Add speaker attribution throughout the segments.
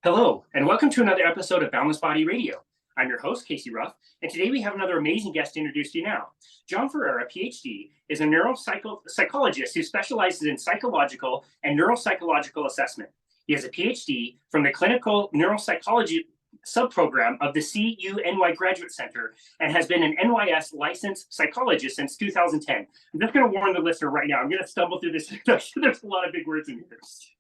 Speaker 1: Hello, and welcome to another episode of Boundless Body Radio. I'm your host, Casey Ruff, and today we have another amazing guest to introduce to you now. John Ferrera, PhD, is a neuropsychologist who specializes in psychological and neuropsychological assessment. He has a PhD from the Clinical Neuropsychology subprogram of the CUNY Graduate Center and has been an NYS licensed psychologist since 2010. I'm just going to warn the listener right now, I'm going to stumble through this introduction. There's a lot of big words in here.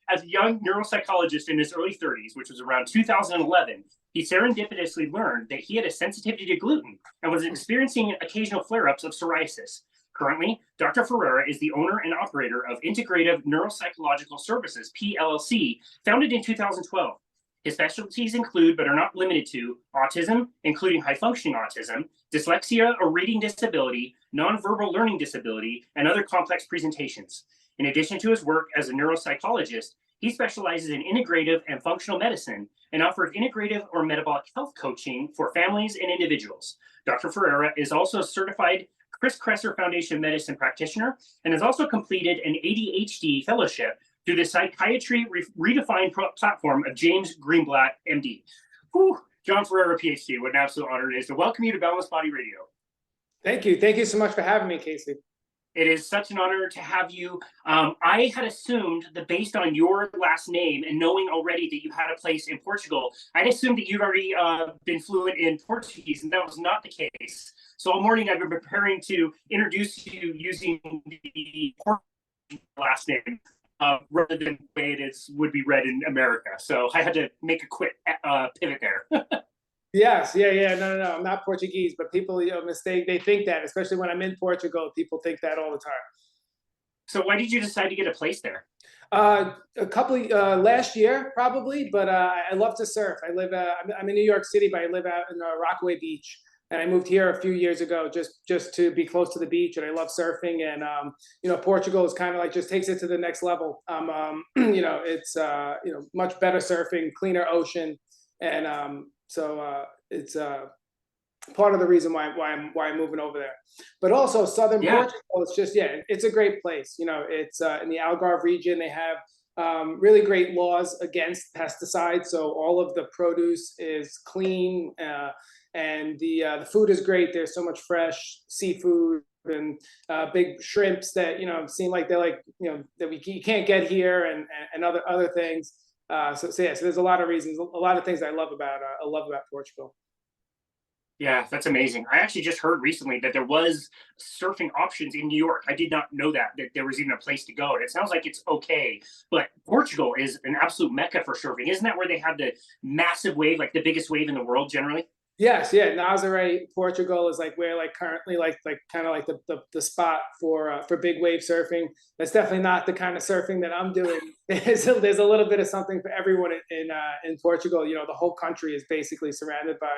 Speaker 1: As a young neuropsychologist in his early 30s, which was around 2011, he serendipitously learned that he had a sensitivity to gluten and was experiencing occasional flare-ups of psoriasis. Currently, Dr. Ferrera is the owner and operator of Integrative Neuropsychological Services, PLLC, founded in 2012. His specialties include, but are not limited to, autism, including high-functioning autism, dyslexia or reading disability, nonverbal learning disability, and other complex presentations. In addition to his work as a neuropsychologist, he specializes in integrative and functional medicine and offers integrative or metabolic health coaching for families and individuals. Dr. Ferrera is also a certified Kresser Foundation medicine practitioner and has also completed an ADHD fellowship through the Psychiatry Redefined platform of James Greenblatt, MD. Whew, John Ferrera, PhD, what an absolute honor it is to welcome you to Boundless Body Radio.
Speaker 2: Thank you. Thank you so much for having me, Casey.
Speaker 1: It is such an honor to have you. I had assumed that based on your last name and knowing already that you had a place in Portugal, I'd assumed that you'd already been fluent in Portuguese, and that was not the case. So all morning I've been preparing to introduce you using the Portuguese last name rather than the way would be read in America. So I had to make a quick pivot there.
Speaker 2: Yes, yeah. No. I'm not Portuguese, but people, they think that, especially when I'm in Portugal, people think that all the time.
Speaker 1: So why did you decide to get a place there?
Speaker 2: A couple last year, probably, but I love to surf. I'm in New York City, but I live out in Rockaway Beach, and I moved here a few years ago just to be close to the beach, and I love surfing. And Portugal is kind of like just takes it to the next level. It's much better surfing, cleaner ocean, and so it's part of the reason why I'm moving over there. But also southern Portugal, it's a great place. It's in the Algarve region. They have really great laws against pesticides, so all of the produce is clean, and the food is great. There's so much fresh seafood and big shrimps that seem like they're like that you can't get here, and other things. So there's a lot of reasons, a lot of things I love about Portugal.
Speaker 1: Yeah, that's amazing. I actually just heard recently that there was surfing options in New York. I did not know that there was even a place to go. And it sounds like it's okay, but Portugal is an absolute mecca for surfing. Isn't that where they have the massive wave, like the biggest wave in the world generally?
Speaker 2: Yes, yeah. Nazaré, Portugal is like where currently kind of like the spot for big wave surfing. That's definitely not the kind of surfing that I'm doing. There's a little bit of something for everyone in Portugal. The whole country is basically surrounded by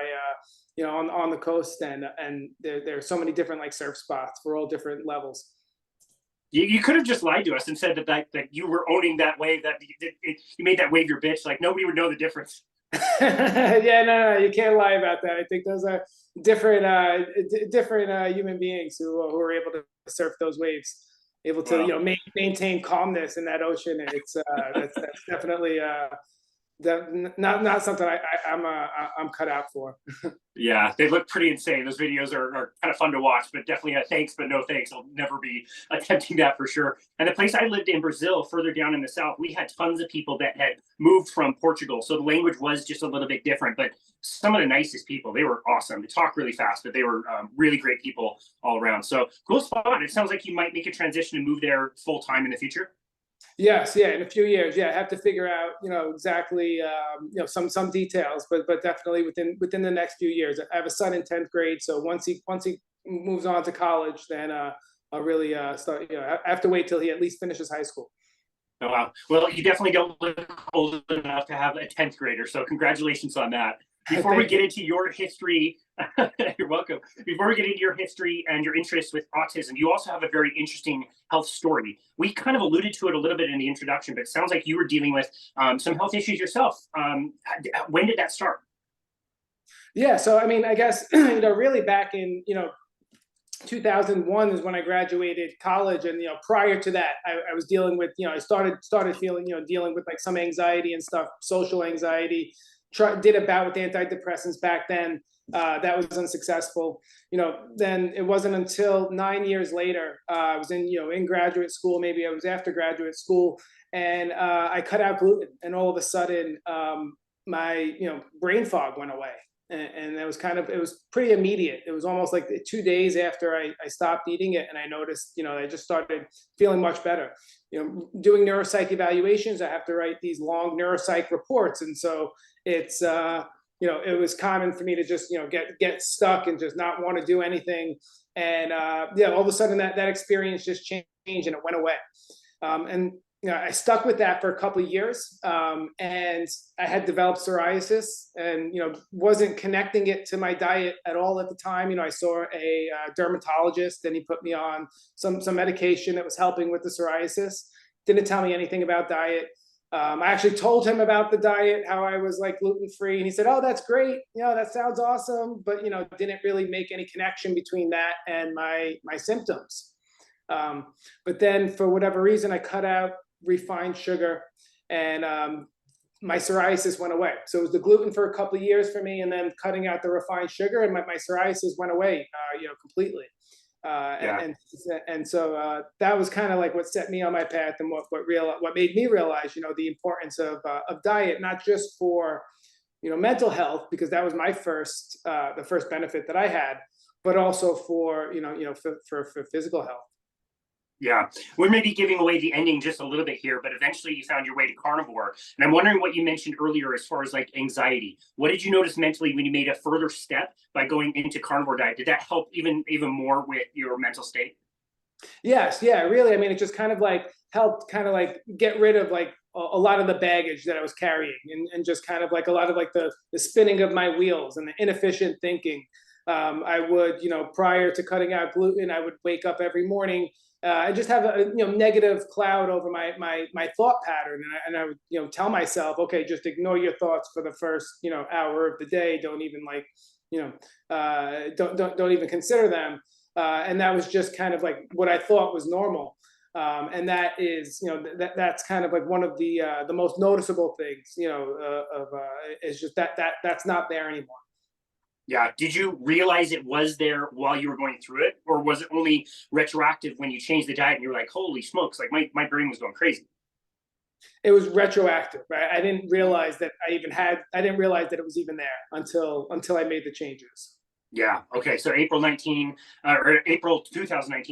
Speaker 2: on the coast, and there are so many different like surf spots for all different levels.
Speaker 1: You could have just lied to us and said that you were owning that wave, that you made that wave your bitch. Like nobody would know the difference.
Speaker 2: Yeah, no, you can't lie about that. I think those are different human beings who are able to surf those waves, able to maintain calmness in that ocean. And it's that's definitely not something I'm cut out for.
Speaker 1: Yeah, they look pretty insane. Those videos are kind of fun to watch, but definitely a thanks, but no thanks. I'll never be attempting that for sure. And the place I lived in Brazil, further down in the south, we had tons of people that had moved from Portugal. So the language was just a little bit different, but some of the nicest people. They were awesome. They talk really fast, but they were really great people all around. So cool spot. It sounds like you might make a transition and move there full time in the future.
Speaker 2: Yes, yeah, in a few years, yeah, I have to figure out, exactly, some details, but definitely within the next few years. I have a son in 10th grade, so once he moves on to college, then I'll really start. I have to wait till he at least finishes high school.
Speaker 1: Oh, wow. Well, you definitely don't look old enough to have a 10th grader, so congratulations on that. Before we get into your history, you're welcome. Before we get into your history and your interests with autism, you also have a very interesting health story. We kind of alluded to it a little bit in the introduction, but it sounds like you were dealing with some health issues yourself. When did that start?
Speaker 2: Yeah, so I mean, I guess really back in 2001 is when I graduated college, and prior to that, I was dealing with I started feeling dealing with like some anxiety and stuff, social anxiety. Did a bout with antidepressants back then. That was unsuccessful. Then it wasn't until 9 years later, I was in graduate school. Maybe I was after graduate school, and I cut out gluten, and all of a sudden, my brain fog went away. And it was pretty immediate. It was almost like 2 days after I stopped eating it, and I noticed, I just started feeling much better. Doing neuropsych evaluations, I have to write these long neuropsych reports, and so it's it was common for me to just get stuck and just not want to do anything. And all of a sudden that experience just changed, and it went away. And I stuck with that for a couple of years, and I had developed psoriasis, and wasn't connecting it to my diet at all at the time. I saw a dermatologist, and he put me on some medication that was helping with the psoriasis. Didn't tell me anything about diet. I actually told him about the diet, how I was like gluten free, and he said, "Oh, that's great. That sounds awesome," but didn't really make any connection between that and my symptoms. But then for whatever reason, I cut out refined sugar, and my psoriasis went away. So it was the gluten for a couple of years for me, and then cutting out the refined sugar, and my psoriasis went away, completely.
Speaker 1: Yeah.
Speaker 2: And so that was kind of like what set me on my path, and what made me realize, the importance of diet, not just for mental health, because that was my the first benefit that I had, but also for for physical health.
Speaker 1: Yeah, we're maybe giving away the ending just a little bit here, but eventually you found your way to carnivore. And I'm wondering what you mentioned earlier as far as like anxiety. What did you notice mentally when you made a further step by going into carnivore diet? Did that help even more with your mental state?
Speaker 2: Yes, yeah, really. I mean, it just kind of like helped kind of like get rid of like a lot of the baggage that I was carrying, and just kind of like a lot of like the spinning of my wheels and the inefficient thinking. I would, prior to cutting out gluten, I would wake up every morning. I just have a negative cloud over my thought pattern, and I would tell myself, okay, just ignore your thoughts for the first hour of the day. Don't even like don't even consider them. And that was just kind of like what I thought was normal. And that is that's kind of like one of the most noticeable things is just that's not there anymore.
Speaker 1: Yeah. Did you realize it was there while you were going through it? Or was it only retroactive when you changed the diet and you were like, holy smokes, like my brain was going crazy?
Speaker 2: It was retroactive, right? I didn't realize that I didn't realize that it was even there until I made the changes.
Speaker 1: Yeah. Okay. So April 2019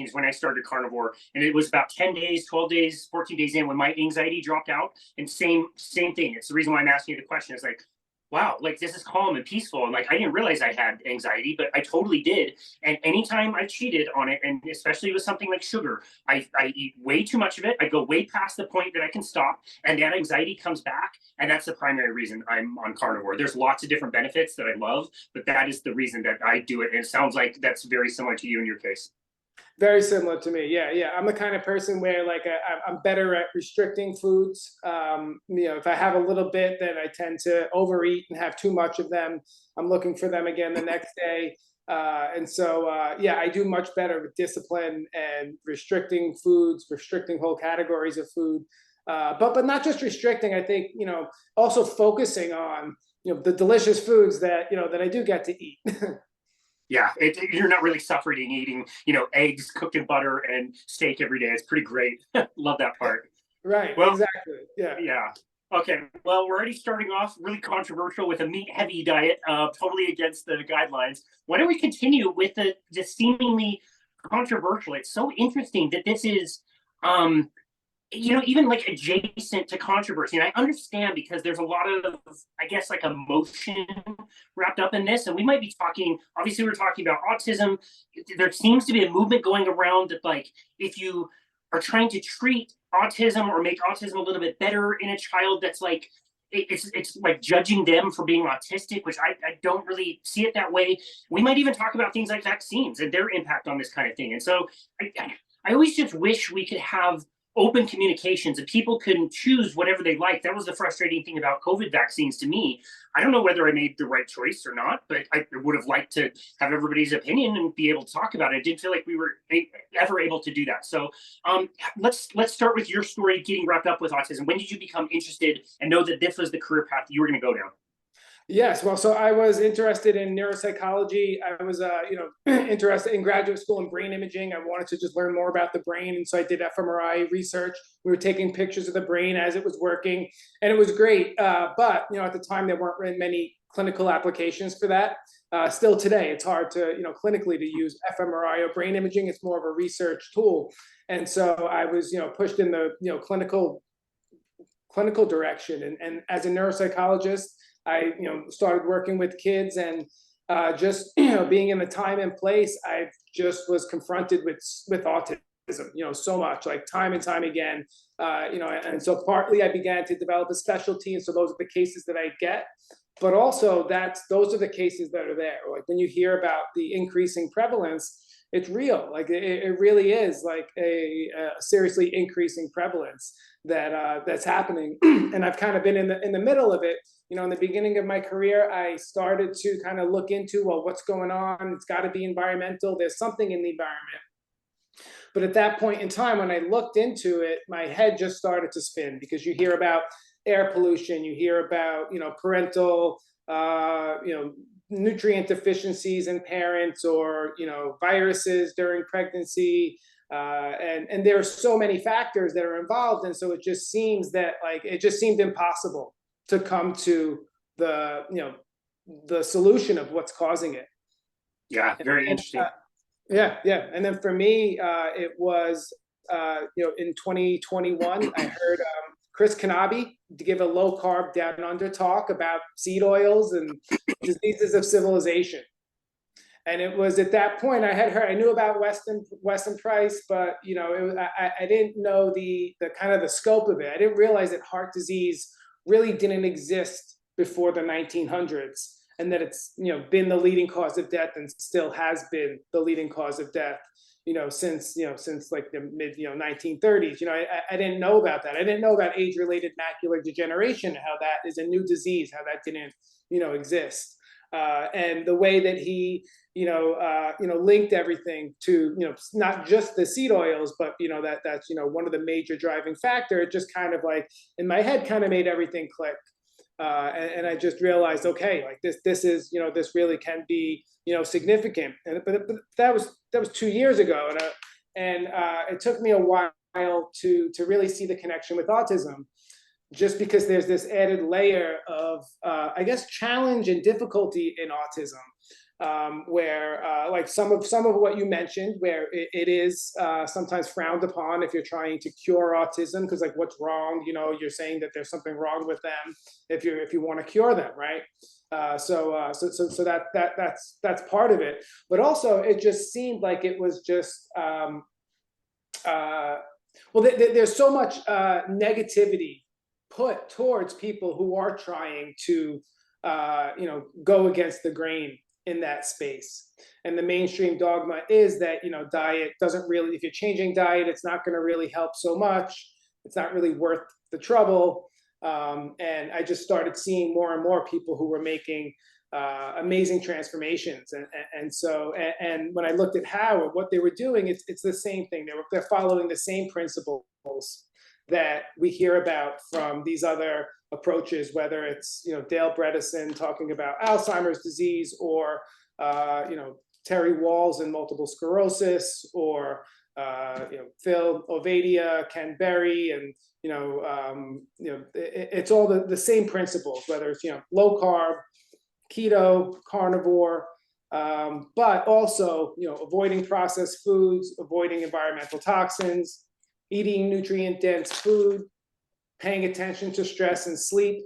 Speaker 1: is when I started carnivore, and it was about 10 days, 12 days, 14 days in when my anxiety dropped out. And same thing. It's the reason why I'm asking you the question. Is like, wow, like this is calm and peaceful. And like, I didn't realize I had anxiety, but I totally did. And anytime I cheated on it, and especially with something like sugar, I eat way too much of it. I go way past the point that I can stop, and that anxiety comes back. And that's the primary reason I'm on carnivore. There's lots of different benefits that I love, but that is the reason that I do it. And it sounds like that's very similar to you in your case.
Speaker 2: Very similar to me. Yeah, yeah. I'm the kind of person where like I'm better at restricting foods. If I have a little bit, then I tend to overeat and have too much of them. I'm looking for them again the next day. And so, yeah, I do much better with discipline and restricting foods, restricting whole categories of food. But not just restricting. I think also focusing on the delicious foods that I do get to eat.
Speaker 1: Yeah, you're not really suffering eating, eggs cooked in butter and steak every day. It's pretty great. Love that part.
Speaker 2: Right.
Speaker 1: Well,
Speaker 2: Exactly. Yeah.
Speaker 1: yeah. Okay. Well, we're already starting off really controversial with a meat-heavy diet, totally against the guidelines. Why don't we continue with the seemingly controversial? It's so interesting that this is, even like adjacent to controversy. And I understand because there's a lot of, I guess, like emotion wrapped up in this. And we might be talking, obviously, we're talking about autism. There seems to be a movement going around that, like, if you are trying to treat autism or make autism a little bit better in a child, that's like, it's like judging them for being autistic, which I don't really see it that way. We might even talk about things like vaccines and their impact on this kind of thing. And so I always just wish we could have open communications and people can choose whatever they like. That was the frustrating thing about COVID vaccines to me. I don't know whether I made the right choice or not, but I would have liked to have everybody's opinion and be able to talk about it. I didn't feel like we were ever able to do that. So let's start with your story getting wrapped up with autism. When did you become interested and know that this was the career path you were going to go down?
Speaker 2: Yes, well, so I was interested in neuropsychology. I was, interested in graduate school in brain imaging. I wanted to just learn more about the brain, and so I did fMRI research. We were taking pictures of the brain as it was working, and it was great. But at the time there weren't really many clinical applications for that. Still today, it's hard to, clinically to use fMRI or brain imaging. It's more of a research tool, and so I was, pushed in the, clinical direction, and as a neuropsychologist. I, started working with kids, and just, being in the time and place, I just was confronted with autism, so much, like time and time again, and so partly I began to develop a specialty, and so those are the cases that I get, but also those are the cases that are there. Like when you hear about the increasing prevalence, it's real. Like it really is like a seriously increasing prevalence that's happening, and I've kind of been in the middle of it. In the beginning of my career, I started to kind of look into, well, what's going on? It's got to be environmental. There's something in the environment. But at that point in time, when I looked into it, my head just started to spin, because you hear about air pollution, you hear about, parental, nutrient deficiencies in parents, or, viruses during pregnancy. And there are so many factors that are involved. And so it just seems that it just seemed impossible to come to the solution of what's causing it.
Speaker 1: Yeah, very interesting.
Speaker 2: Yeah. And then for me, it was in 2021, I heard Chris Kanabi to give a low carb down under talk about seed oils and diseases of civilization. And it was at that point I knew about Weston Price, but I didn't know the kind of the scope of it. I didn't realize that heart disease really didn't exist before the 1900s, and that it's been the leading cause of death, and still has been the leading cause of death since like the mid 1930s. I didn't know about that. I didn't know about age-related macular degeneration, how that is a new disease, how that didn't exist, and the way that he linked everything to not just the seed oils, but that's one of the major driving factor. It just kind of like in my head kind of made everything click, and I just realized, okay, like this is this really can be significant. But that was 2 years ago, and it took me a while to really see the connection with autism, just because there's this added layer of I guess challenge and difficulty in autism. Where like some of what you mentioned, where it is sometimes frowned upon if you're trying to cure autism, because like what's wrong? You're saying that there's something wrong with them if you want to cure them, right? So that's part of it. But also, it just seemed like it was just there's so much negativity put towards people who are trying to go against the grain in that space. And the mainstream dogma is that diet doesn't really, if you're changing diet, it's not going to really help so much. It's not really worth the trouble. And I just started seeing more and more people who were making amazing transformations. And when I looked at how and what they were doing, it's the same thing. They're following the same principles that we hear about from these other approaches, whether it's Dale Bredesen talking about Alzheimer's disease, or Terry Walls and multiple sclerosis, or Phil Ovadia, Ken Berry, and it's all the same principles, whether it's low carb, keto, carnivore, but also avoiding processed foods, avoiding environmental toxins, eating nutrient dense food, paying attention to stress and sleep,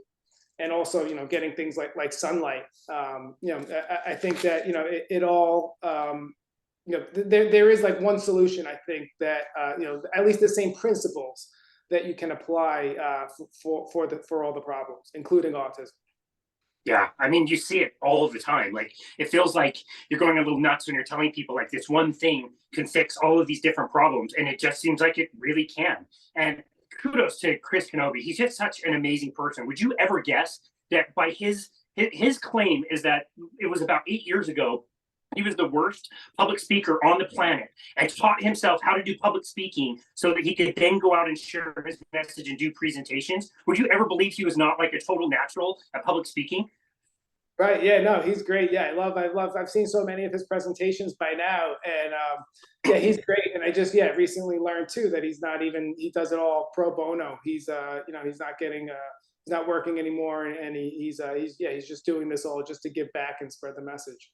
Speaker 2: and also getting things like sunlight. I think that it all there is like one solution, I think, that at least the same principles that you can apply for all the problems, including autism.
Speaker 1: Yeah, I mean, you see it all the time. Like, it feels like you're going a little nuts when you're telling people like this one thing can fix all of these different problems, and it just seems like it really can. And kudos to Chris Kenobi. He's just such an amazing person. Would you ever guess that by his claim is that it was about 8 years ago he was the worst public speaker on the planet and taught himself how to do public speaking so that he could then go out and share his message and do presentations. Would you ever believe he was not like a total natural at public speaking?
Speaker 2: Right. Yeah. No, he's great. Yeah, I've seen so many of his presentations by now, and yeah, he's great. And I just recently learned too that he does it all pro bono. He's he's not getting he's not working anymore, and he's just doing this all just to give back and spread the message.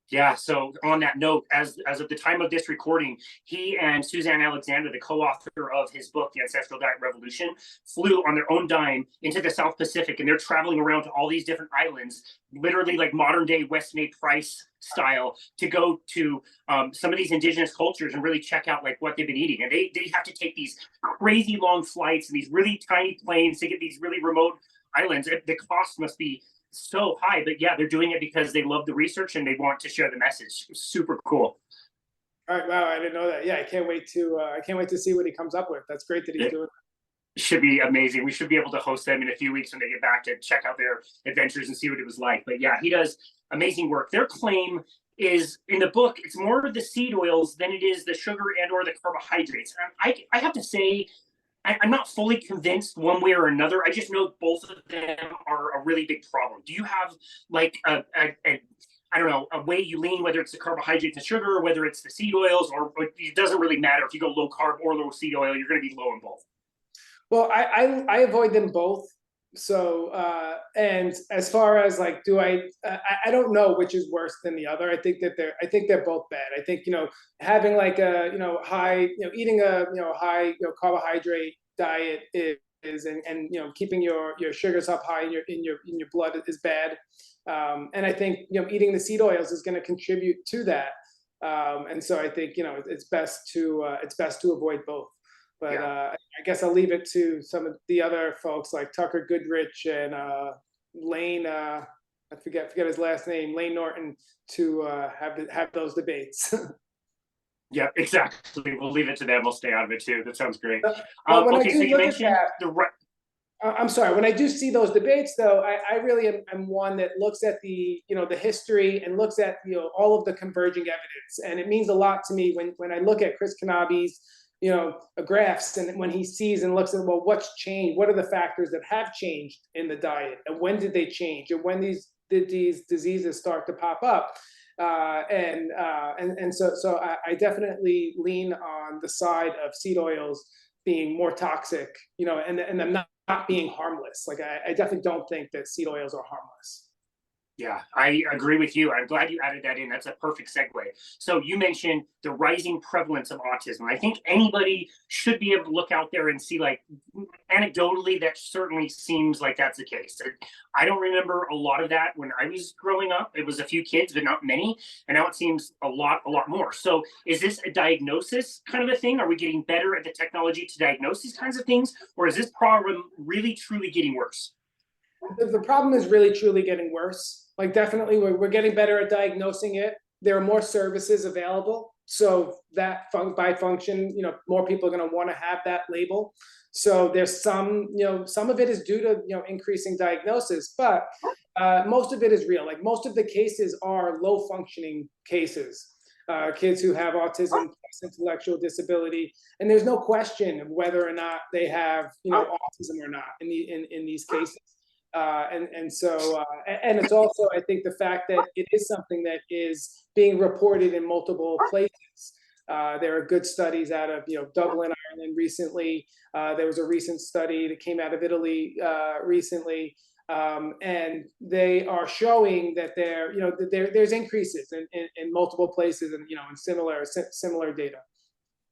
Speaker 1: Yeah, so on that note, as of the time of this recording, he and Suzanne Alexander, the co-author of his book, The Ancestral Diet Revolution, flew on their own dime into the South Pacific, and they're traveling around to all these different islands, literally like modern day Weston A. Price style, to go to some of these indigenous cultures and really check out like what they've been eating. And they have to take these crazy long flights and these really tiny planes to get these really remote islands. The cost must be so high, but yeah, they're doing it because they love the research and they want to share the message. Super cool.
Speaker 2: All right, wow, I didn't know that. Yeah, I can't wait to see what he comes up with. That's great that he's doing
Speaker 1: it. Should be amazing. We should be able to host them in a few weeks when they get back to check out their adventures and see what it was like. But yeah, he does amazing work. Their claim is in the book, it's more of the seed oils than it is the sugar and or the carbohydrates. I have to say, I'm not fully convinced one way or another. I just know both of them are a really big problem. Do you have like I don't know, a way you lean, whether it's the carbohydrates and sugar, or whether it's the seed oils, or it doesn't really matter if you go low carb or low seed oil, you're going to be low in both?
Speaker 2: Well, I avoid them both. So and as far as like, I don't know which is worse than the other. I think they're both bad. I think having like a high eating a high carbohydrate diet is and keeping your sugars up high in your blood is bad. And I think eating the seed oils is going to contribute to that. And so I think it's best to avoid both. But I guess I'll leave it to some of the other folks like Tucker Goodrich and Lane. I forget his last name, Lane Norton, to have those debates.
Speaker 1: Yeah, exactly. We'll leave it to them. We'll stay out of it too. That sounds great.
Speaker 2: Okay, so
Speaker 1: you mentioned the right.
Speaker 2: I'm sorry. When I do see those debates, though, I really am one that looks at the the history and looks at all of the converging evidence, and it means a lot to me when I look at Chris Kenobi's graphs, and when he sees and looks at, well, what's changed? What are the factors that have changed in the diet, and when did they change, and when did these diseases start to pop up? So I definitely lean on the side of seed oils being more toxic, and them not being harmless. Like I definitely don't think that seed oils are harmless.
Speaker 1: Yeah, I agree with you. I'm glad you added that in. That's a perfect segue. So you mentioned the rising prevalence of autism. I think anybody should be able to look out there and see, like, anecdotally, that certainly seems like that's the case. I don't remember a lot of that when I was growing up. It was a few kids, but not many. And now it seems a lot more. So is this a diagnosis kind of a thing? Are we getting better at the technology to diagnose these kinds of things? Or is this problem really, truly getting worse?
Speaker 2: The problem is really, truly getting worse. Like, definitely, we're getting better at diagnosing it. There are more services available, so that by function, more people are going to want to have that label. So there's some of it is due to increasing diagnosis, but most of it is real. Like, most of the cases are low functioning cases, kids who have autism plus intellectual disability, and there's no question of whether or not they have autism or not in these cases. And it's also, I think, the fact that it is something that is being reported in multiple places. There are good studies out of Dublin, Ireland recently. There was a recent study that came out of Italy recently, and they are showing that there's increases in multiple places, and in similar data.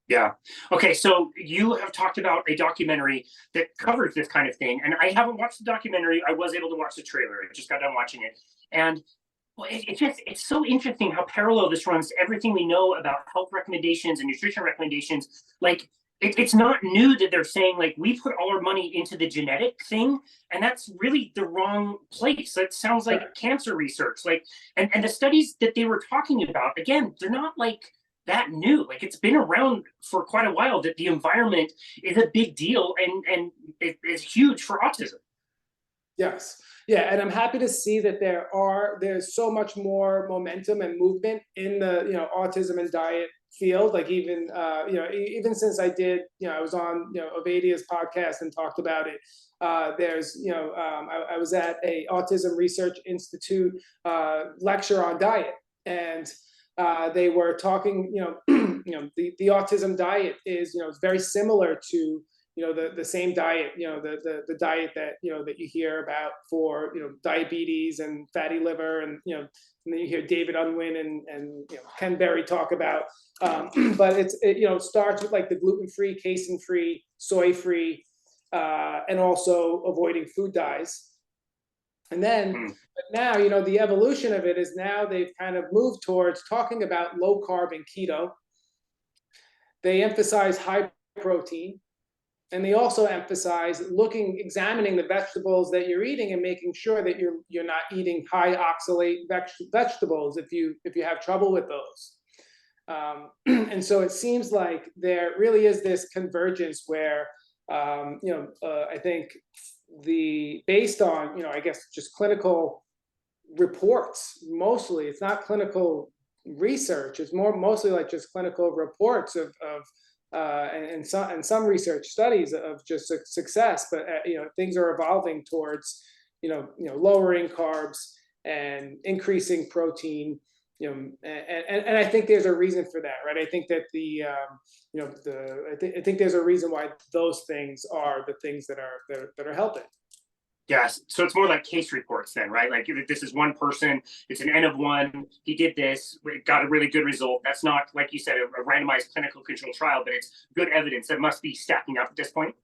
Speaker 1: Yeah. Okay. So you have talked about a documentary that covers this kind of thing, and I haven't watched the documentary. I was able to watch the trailer. I just got done watching it, and well, it's so interesting how parallel this runs to everything we know about health recommendations and nutrition recommendations. Like, it's not new that they're saying like we put all our money into the genetic thing, and that's really the wrong place. That sounds like cancer research. Like, and the studies that they were talking about, again, they're not like that new. Like it's been around for quite a while that the environment is a big deal and it is huge for autism.
Speaker 2: Yes. Yeah, and I'm happy to see that there's so much more momentum and movement in the autism and diet field. Like even even since I was on Avadia's podcast and talked about it. I was at a Autism Research Institute lecture on diet, and they were talking. The autism diet is very similar to the same diet, the diet that that you hear about for diabetes and fatty liver, and and then you hear David Unwin and Ken Berry talk about, but it starts with like the gluten-free, casein-free, soy-free, and also avoiding food dyes. And then now the evolution of it is now they've kind of moved towards talking about low carb and keto. They emphasize high protein. And they also emphasize examining the vegetables that you're eating and making sure that you're not eating high oxalate vegetables if you have trouble with those. And so it seems like there really is this convergence where I think based on I guess just clinical reports, mostly it's not clinical research, it's mostly like just clinical reports of and some research studies of just success, but things are evolving towards lowering carbs and increasing protein, and I think there's a reason for that, right? I think that I think there's a reason why those things are the things that are helping.
Speaker 1: Yes. So it's more like case reports then, right? Like this is one person, it's an N of one, he did this, got a really good result. That's not, like you said, a randomized clinical control trial, but it's good evidence that must be stacking up at this point.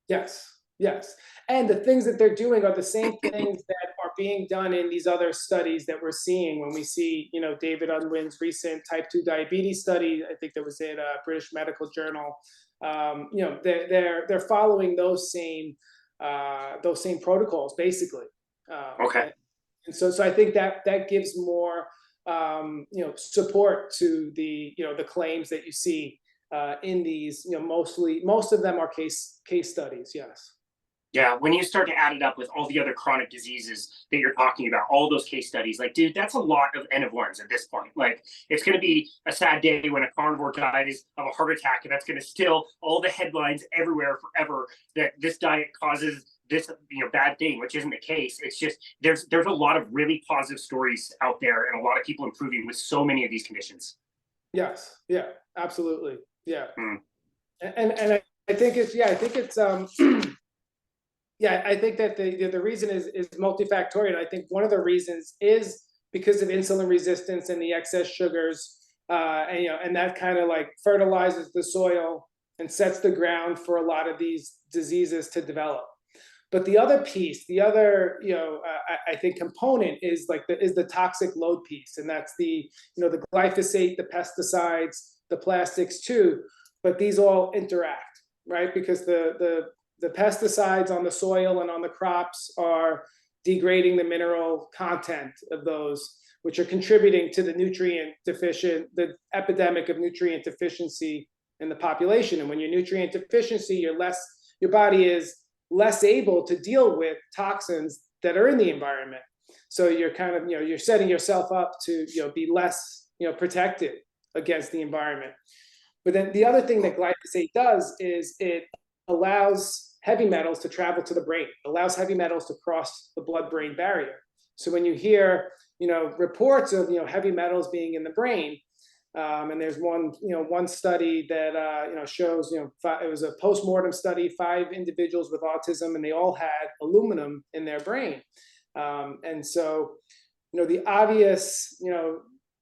Speaker 2: Yes. Yes. And the things that they're doing are the same things that are being done in these other studies that we're seeing when we see, David Unwin's recent type 2 diabetes study. I think that was in a British Medical Journal. They're following those same protocols basically.
Speaker 1: Okay.
Speaker 2: And so I think that gives more support to the claims that you see in these most of them are case studies. Yes.
Speaker 1: Yeah, when you start to add it up with all the other chronic diseases that you're talking about, all those case studies, like, dude, that's a lot of N of ones at this point. Like, it's going to be a sad day when a carnivore dies of a heart attack, and that's going to still all the headlines everywhere forever that this diet causes this bad thing, which isn't the case. It's just there's a lot of really positive stories out there, and a lot of people improving with so many of these conditions.
Speaker 2: Yes. Yeah. Absolutely. Yeah. And I think it's yeah, I think that the reason is multifactorial. I think one of the reasons is because of insulin resistance and the excess sugars, and that kind of like fertilizes the soil and sets the ground for a lot of these diseases to develop. But the other piece, I think component is the toxic load piece, and that's the glyphosate, the pesticides, the plastics too. But these all interact, right? Because the pesticides on the soil and on the crops are degrading the mineral content of those, which are contributing to the epidemic of nutrient deficiency in the population. And when you're nutrient deficiency, your body is less able to deal with toxins that are in the environment. So you're kind of, you're setting yourself up to, be less, protected against the environment. But then the other thing that glyphosate does is it allows heavy metals to travel to the brain, allows heavy metals to cross the blood-brain barrier. So when you hear, reports of, heavy metals being in the brain, and there's one study that, shows, it was a post-mortem study, 5 individuals with autism, and they all had aluminum in their brain. And so, the obvious,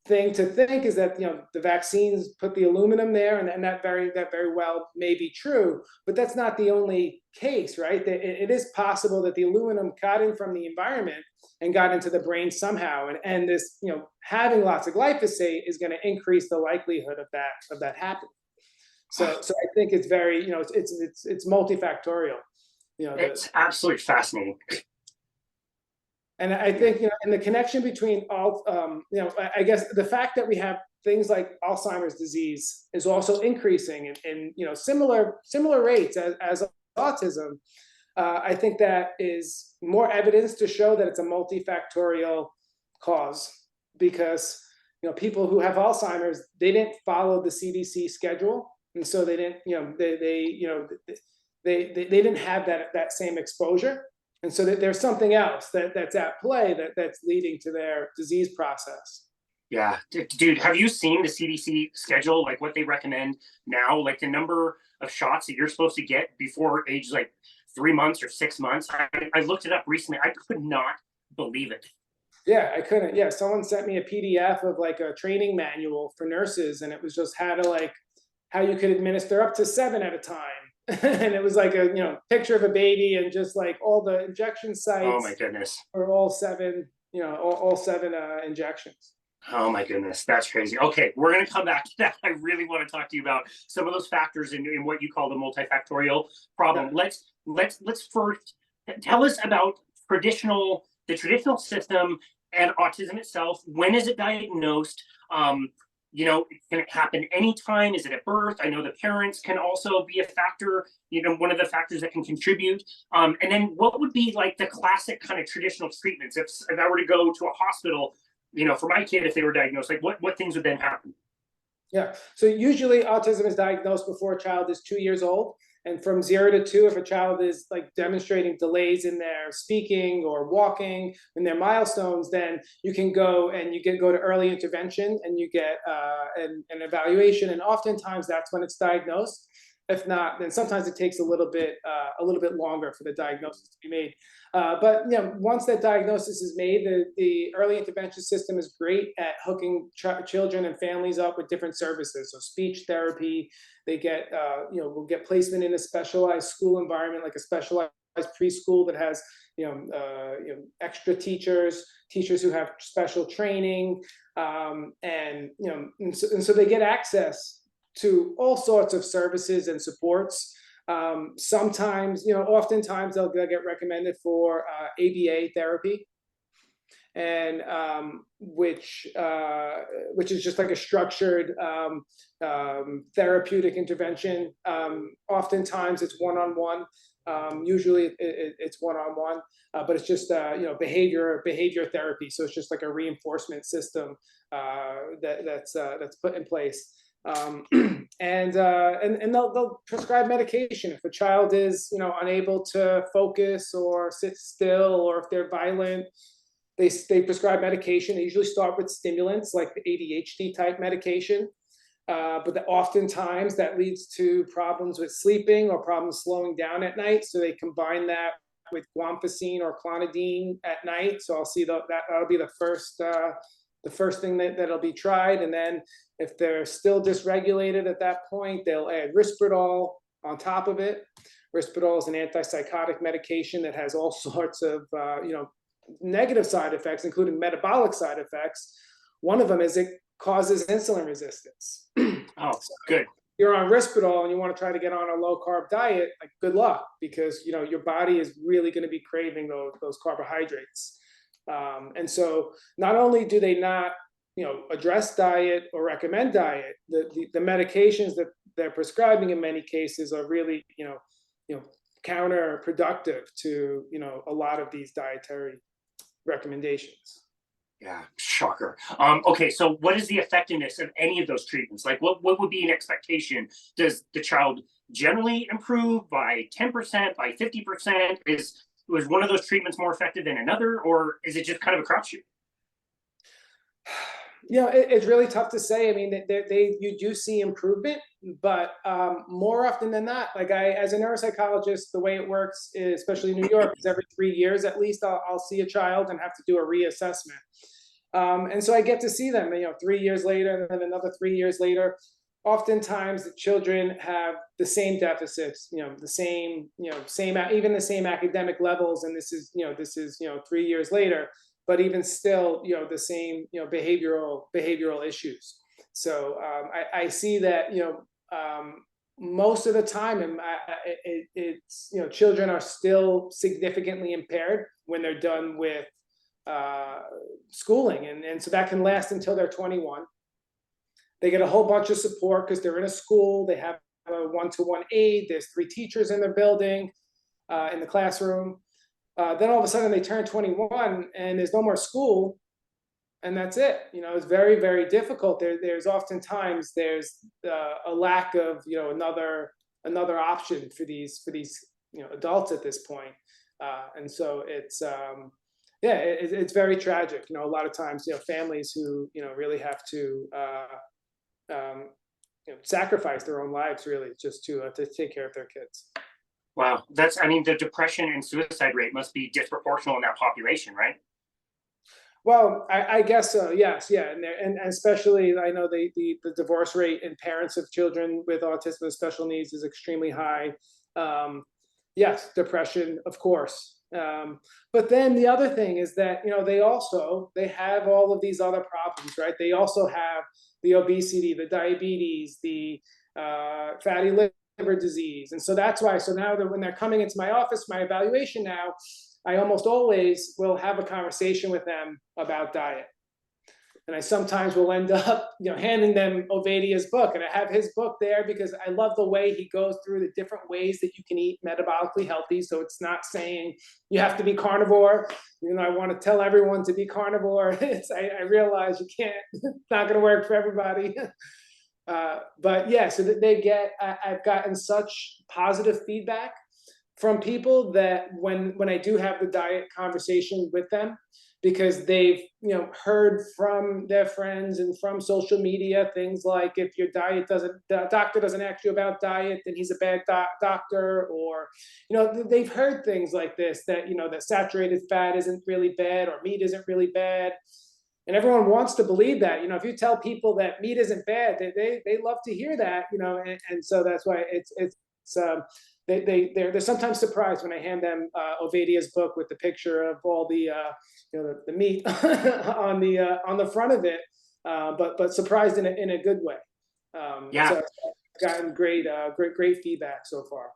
Speaker 2: thing to think is that the vaccines put the aluminum there, and that very well may be true, but that's not the only case, right? It is possible that the aluminum got in from the environment and got into the brain somehow, and this having lots of glyphosate is going to increase the likelihood of that happening. So I think it's very, it's multifactorial.
Speaker 1: It's absolutely fascinating.
Speaker 2: And I think, and the connection between all, I guess the fact that we have things like Alzheimer's disease is also increasing in similar rates as autism. I think that is more evidence to show that it's a multifactorial cause, because people who have Alzheimer's, they didn't follow the CDC schedule, and so they didn't they didn't have that same exposure, and so there's something else that's at play that's leading to their disease process.
Speaker 1: Yeah, dude, have you seen the CDC schedule, like what they recommend now, like the number of shots that you're supposed to get before age like 3 months or 6 months? I looked it up recently. I could not believe it.
Speaker 2: Yeah, I couldn't. Yeah, someone sent me a PDF of like a training manual for nurses, and it was just how you could administer up to 7 at a time. And it was like a picture of a baby, and just like all the injection sites.
Speaker 1: Oh my goodness.
Speaker 2: For all 7, all 7 injections.
Speaker 1: Oh my goodness, that's crazy. Okay, we're going to come back to that. I really want to talk to you about some of those factors in what you call the multifactorial problem. Yeah. Let's first tell us about the traditional system and autism itself. When is it diagnosed? Can it happen anytime? Is it at birth? I know the parents can also be a factor, one of the factors that can contribute. And then what would be like the classic kind of traditional treatments? If I were to go to a hospital, for my kid, if they were diagnosed, like what things would then happen?
Speaker 2: Yeah. So usually autism is diagnosed before a child is 2 years old. And from 0 to 2, if a child is like demonstrating delays in their speaking or walking in their milestones, then you can go to early intervention, and you get an evaluation. And oftentimes that's when it's diagnosed. If not, then sometimes it takes a little bit longer for the diagnosis to be made. But once that diagnosis is made, the early intervention system is great at hooking children and families up with different services. So speech therapy, they get will get placement in a specialized school environment, like a specialized preschool that has extra teachers who have special training, and so they get access to all sorts of services and supports. Sometimes, oftentimes they'll get recommended for ABA therapy, and which is just like a structured therapeutic intervention. Oftentimes it's one-on-one. Usually it's one-on-one, but it's just behavior therapy. So it's just like a reinforcement system that's put in place. And they'll prescribe medication if a child is unable to focus or sit still, or if they're violent. They prescribe medication. They usually start with stimulants like the ADHD type medication, but oftentimes that leads to problems with sleeping or problems slowing down at night. So they combine that with guanfacine or clonidine at night. So I'll see that'll be the first thing that'll be tried. And then if they're still dysregulated at that point, they'll add Risperdal on top of it. Risperdal is an antipsychotic medication that has all sorts of negative side effects, including metabolic side effects. One of them is it causes insulin resistance.
Speaker 1: Oh, good.
Speaker 2: You're on Risperdal and you want to try to get on a low-carb diet, like good luck, because your body is really going to be craving those carbohydrates. And so not only do they not address diet or recommend diet, the medications that they're prescribing in many cases are really counterproductive to a lot of these dietary recommendations.
Speaker 1: Yeah, shocker. Okay, so what is the effectiveness of any of those treatments? Like what would be an expectation? Does the child generally improve by 10%, by 50%? Was one of those treatments more effective than another, or is it just kind of a crapshoot?
Speaker 2: It's really tough to say. I mean, you do see improvement, but more often than not, like as a neuropsychologist, the way it works, especially in New York, is every 3 years at least, I'll see a child and have to do a reassessment. And so I get to see them, 3 years later, and then another 3 years later. Oftentimes the children have the same deficits, even the same academic levels. And this is 3 years later, but even still, the same, behavioral issues. So I see that, most of the time, and it's, children are still significantly impaired when they're done with schooling, and so that can last until they're 21. They get a whole bunch of support because they're in a school. They have a one-to-one aide. There's 3 teachers in their building, in the classroom. Then all of a sudden they turn 21 and there's no more school, and that's it. It's very, very difficult. There's oftentimes there's a lack of another option for these adults at this point, and so it's it's very tragic. A lot of times families who really have to sacrifice their own lives really just to take care of their kids.
Speaker 1: Wow, the depression and suicide rate must be disproportional in that population, right?
Speaker 2: Well, I guess so. Yes, yeah, and especially I know the divorce rate in parents of children with autism and special needs is extremely high. Yes, depression, of course. But then the other thing is that they have all of these other problems, right? They also have the obesity, the diabetes, the fatty liver disease, and so that's why. So now that when they're coming into my office, my evaluation now, I almost always will have a conversation with them about diet. And I sometimes will end up, handing them Ovadia's book. And I have his book there because I love the way he goes through the different ways that you can eat metabolically healthy. So it's not saying you have to be carnivore. I want to tell everyone to be carnivore. I realize you can't, it's not going to work for everybody. But yeah, so that I've gotten such positive feedback from people that when I do have the diet conversation with them, because they've heard from their friends and from social media things like, if your the doctor doesn't ask you about diet, then he's a bad doctor, or they've heard things like this, that that saturated fat isn't really bad or meat isn't really bad, and everyone wants to believe that. If you tell people that meat isn't bad, they love to hear that. And so that's why they're sometimes surprised when I hand them Ovadia's book with the picture of all the the meat on the front of it, but surprised in a good way.
Speaker 1: Yeah.
Speaker 2: So I've gotten great feedback so far.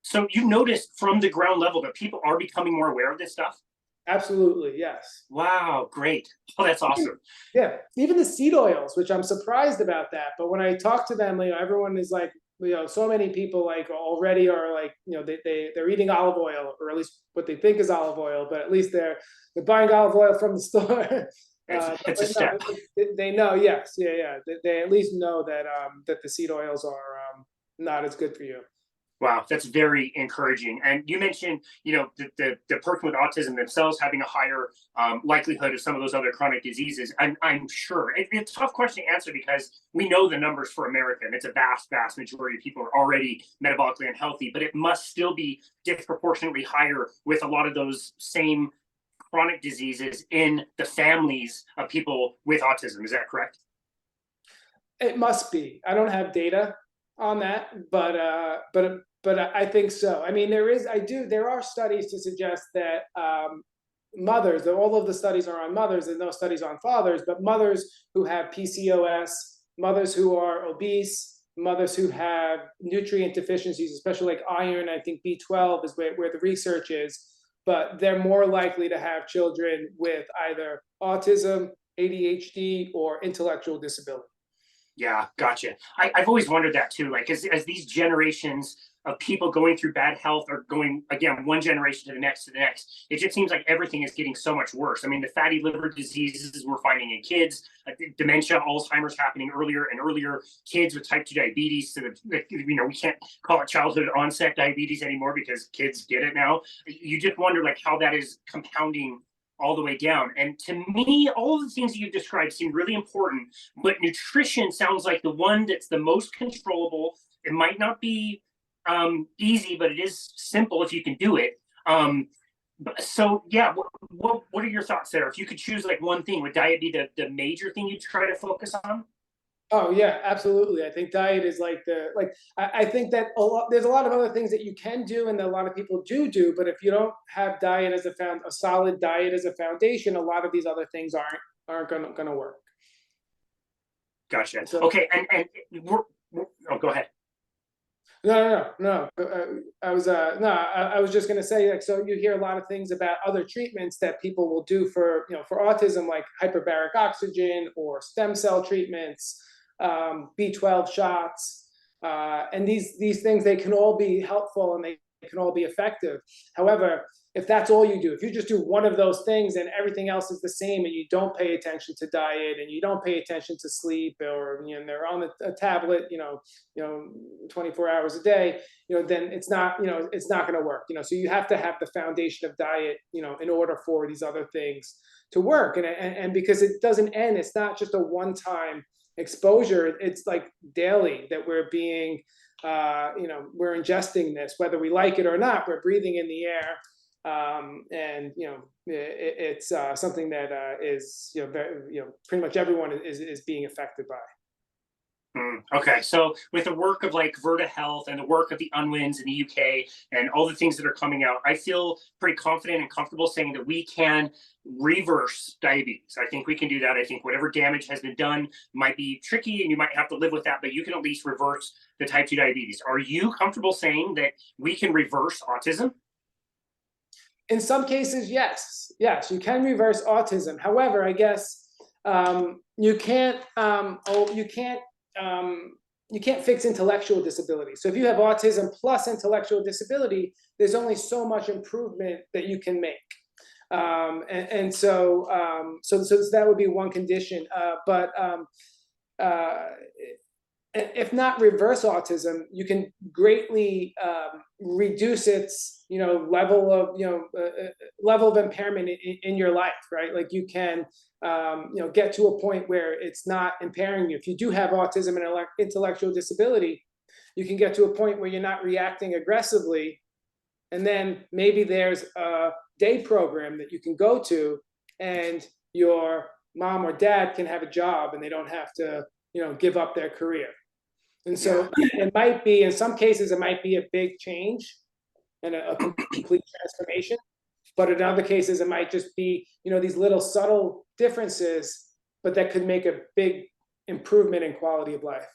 Speaker 1: So you noticed from the ground level that people are becoming more aware of this stuff?
Speaker 2: Absolutely, yes.
Speaker 1: Wow, great. Oh, that's awesome.
Speaker 2: Yeah, even the seed oils, which I'm surprised about that. But when I talk to them, everyone is like, so many people already are they're eating olive oil, or at least what they think is olive oil, but at least they're buying olive oil from the store.
Speaker 1: It's a step.
Speaker 2: They know, yes, yeah. They at least know that that the seed oils are not as good for you.
Speaker 1: Wow, that's very encouraging. And you mentioned, the person with autism themselves having a higher likelihood of some of those other chronic diseases. I'm sure it's a tough question to answer because we know the numbers for America, and it's a vast majority of people are already metabolically unhealthy, but it must still be disproportionately higher with a lot of those same chronic diseases in the families of people with autism. Is that correct?
Speaker 2: It must be. I don't have data on that, but I think so. There are studies to suggest that mothers, all of the studies are on mothers and no studies on fathers, but mothers who have PCOS, mothers who are obese, mothers who have nutrient deficiencies, especially like iron, I think B12 is where the research is, but they're more likely to have children with either autism, ADHD, or intellectual disability.
Speaker 1: Yeah, gotcha. I've always wondered that too. Like as these generations of people going through bad health are going, again, one generation to the next, it just seems like everything is getting so much worse. The fatty liver diseases we're finding in kids, dementia, Alzheimer's happening earlier and earlier, kids with type 2 diabetes. So that, we can't call it childhood onset diabetes anymore because kids get it now. You just wonder how that is compounding all the way down. And to me, all of the things that you've described seem really important, but nutrition sounds like the one that's the most controllable. It might not be easy, but it is simple if you can do it. So yeah, what are your thoughts there? If you could choose one thing, would diet be the major thing you try to focus on?
Speaker 2: Oh yeah, absolutely. I think diet is I think that there's a lot of other things that you can do and that a lot of people do, but if you don't have diet as a solid diet as a foundation, a lot of these other things aren't gonna work.
Speaker 1: Gotcha. So, okay, and oh, go ahead.
Speaker 2: I was just going to say, like, so you hear a lot of things about other treatments that people will do for, for autism, like hyperbaric oxygen or stem cell treatments, B12 shots, and these things, they can all be helpful and they can all be effective. However, if that's all you do, if you just do one of those things and everything else is the same, and you don't pay attention to diet and you don't pay attention to sleep, or they're on a tablet, 24 hours a day, then it's not going to work. So you have to have the foundation of diet, in order for these other things to work. And because it doesn't end, it's not just a one-time exposure. It's like daily that we're being, we're ingesting this, whether we like it or not. We're breathing in the air. And it's something that is very, pretty much everyone is being affected by.
Speaker 1: Okay, so with the work of like Verta Health and the work of the Unwins in the UK and all the things that are coming out, I feel pretty confident and comfortable saying that we can reverse diabetes. I think we can do that. I think whatever damage has been done might be tricky and you might have to live with that, but you can at least reverse the type 2 diabetes. Are you comfortable saying that we can reverse autism?
Speaker 2: In some cases, yes, you can reverse autism. However, I guess you can't fix intellectual disability. So if you have autism plus intellectual disability, there's only so much improvement that you can make. So that would be one condition. But if not reverse autism, you can greatly reduce its level of impairment in your life, right? Like you can get to a point where it's not impairing you. If you do have autism and intellectual disability, you can get to a point where you're not reacting aggressively, and then maybe there's a day program that you can go to, and your mom or dad can have a job and they don't have to give up their career. And so it might be, in some cases, it might be a big change and a complete transformation. But in other cases, it might just be, these little subtle differences, but that could make a big improvement in quality of life.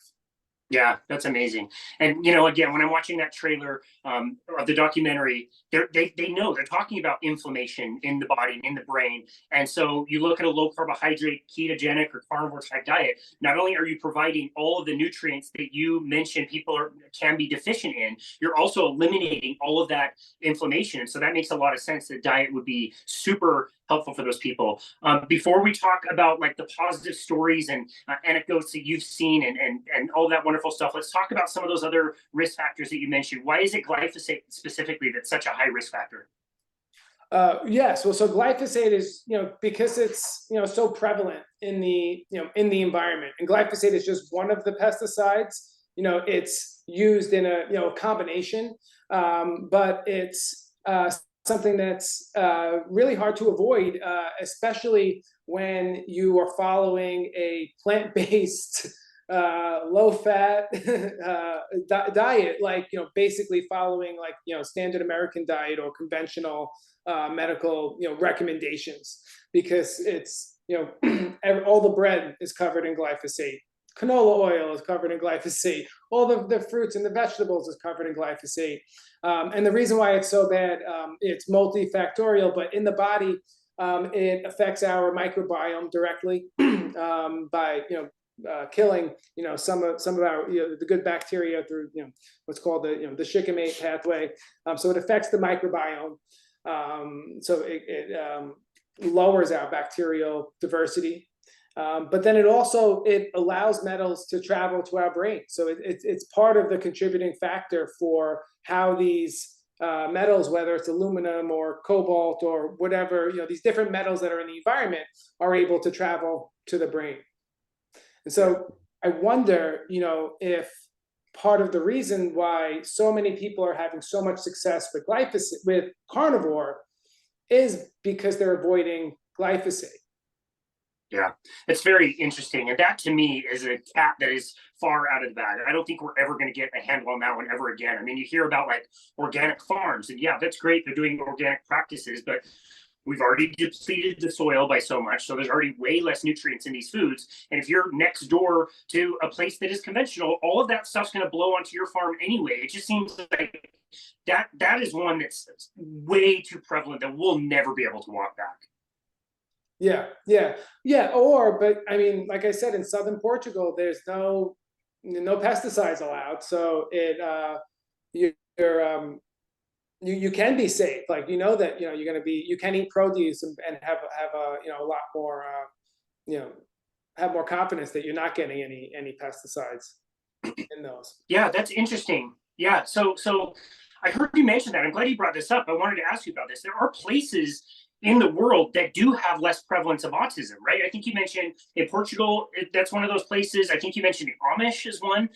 Speaker 1: Yeah, that's amazing. And again, when I'm watching that trailer of the documentary, they know they're talking about inflammation in the body and in the brain. And so you look at a low carbohydrate, ketogenic, or carnivore type diet. Not only are you providing all of the nutrients that you mentioned people can be deficient in, you're also eliminating all of that inflammation. And so that makes a lot of sense. That diet would be super helpful for those people. Before we talk about like the positive stories and anecdotes that you've seen and all that wonderful stuff, let's talk about some of those other risk factors that you mentioned. Why is it glyphosate specifically that's such a high risk factor?
Speaker 2: Yes, well, so glyphosate is, because it's, so prevalent in the, in the environment, and glyphosate is just one of the pesticides. It's used in a combination, but it's something that's really hard to avoid, especially when you are following a plant-based, low-fat diet, like basically following like standard American diet or conventional medical recommendations, because it's all the bread is covered in glyphosate. Canola oil is covered in glyphosate. All the fruits and the vegetables is covered in glyphosate. And the reason why it's so bad, it's multifactorial, but in the body, it affects our microbiome directly by killing some of our the good bacteria through what's called the shikimate pathway. So it affects the microbiome. So it lowers our bacterial diversity. But then it allows metals to travel to our brain. So it's part of the contributing factor for how these metals, whether it's aluminum or cobalt or whatever, these different metals that are in the environment, are able to travel to the brain. And so I wonder, if part of the reason why so many people are having so much success with glyphosate, with carnivore, is because they're avoiding glyphosate.
Speaker 1: Yeah, it's very interesting. And that to me is a cat that is far out of the bag. I don't think we're ever going to get a handle on that one ever again. I mean, you hear about like organic farms, and yeah, that's great. They're doing organic practices, but We've already depleted the soil by so much, so there's already way less nutrients in these foods. And if you're next door to a place that is conventional, all of that stuff's going to blow onto your farm anyway. It just seems like that is one that's way too prevalent that we'll never be able to walk back.
Speaker 2: Yeah. But I mean, like I said, in southern Portugal, there's no pesticides allowed, so you can be safe. Like, that you can eat produce and have a lot more have more confidence that you're not getting any pesticides in those.
Speaker 1: Yeah, that's interesting. Yeah, so I heard you mention that. I'm glad you brought this up. I wanted to ask you about this. There are places in the world that do have less prevalence of autism, right? I think you mentioned in Portugal, that's one of those places. I think you mentioned the Amish is one.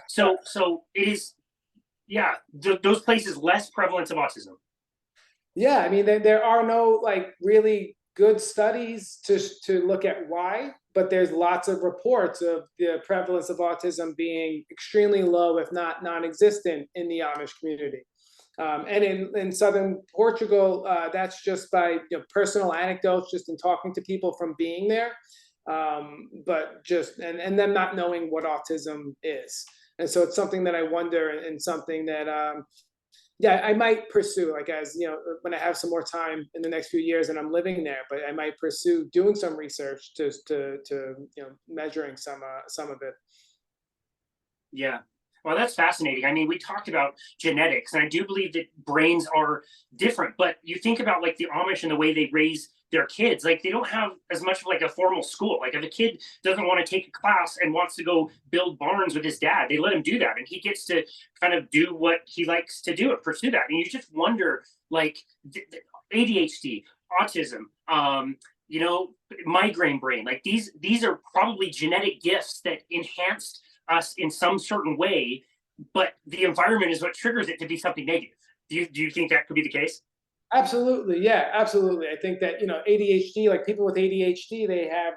Speaker 1: So it is, yeah, those places less prevalence of autism.
Speaker 2: Yeah, I mean, there are no really good studies to look at why, but there's lots of reports of the prevalence of autism being extremely low, if not non-existent, in the Amish community. And in southern Portugal, that's just by personal anecdotes, just in talking to people from being there, but just and them not knowing what autism is. And so it's something that I wonder, and something that I might pursue, as when I have some more time in the next few years and I'm living there. But I might pursue doing some research to measuring some of it.
Speaker 1: Yeah. Well, that's fascinating. I mean, we talked about genetics, and I do believe that brains are different. But you think about the Amish and the way they raise their kids, they don't have as much of a formal school. If a kid doesn't want to take a class and wants to go build barns with his dad, they let him do that, and he gets to kind of do what he likes to do and pursue that. And you just wonder, ADHD, autism, migraine brain, these are probably genetic gifts that enhanced us in some certain way, but the environment is what triggers it to be something negative. Do you think that could be the case?
Speaker 2: Absolutely. Yeah, absolutely. I think that, ADHD, people with ADHD, they have,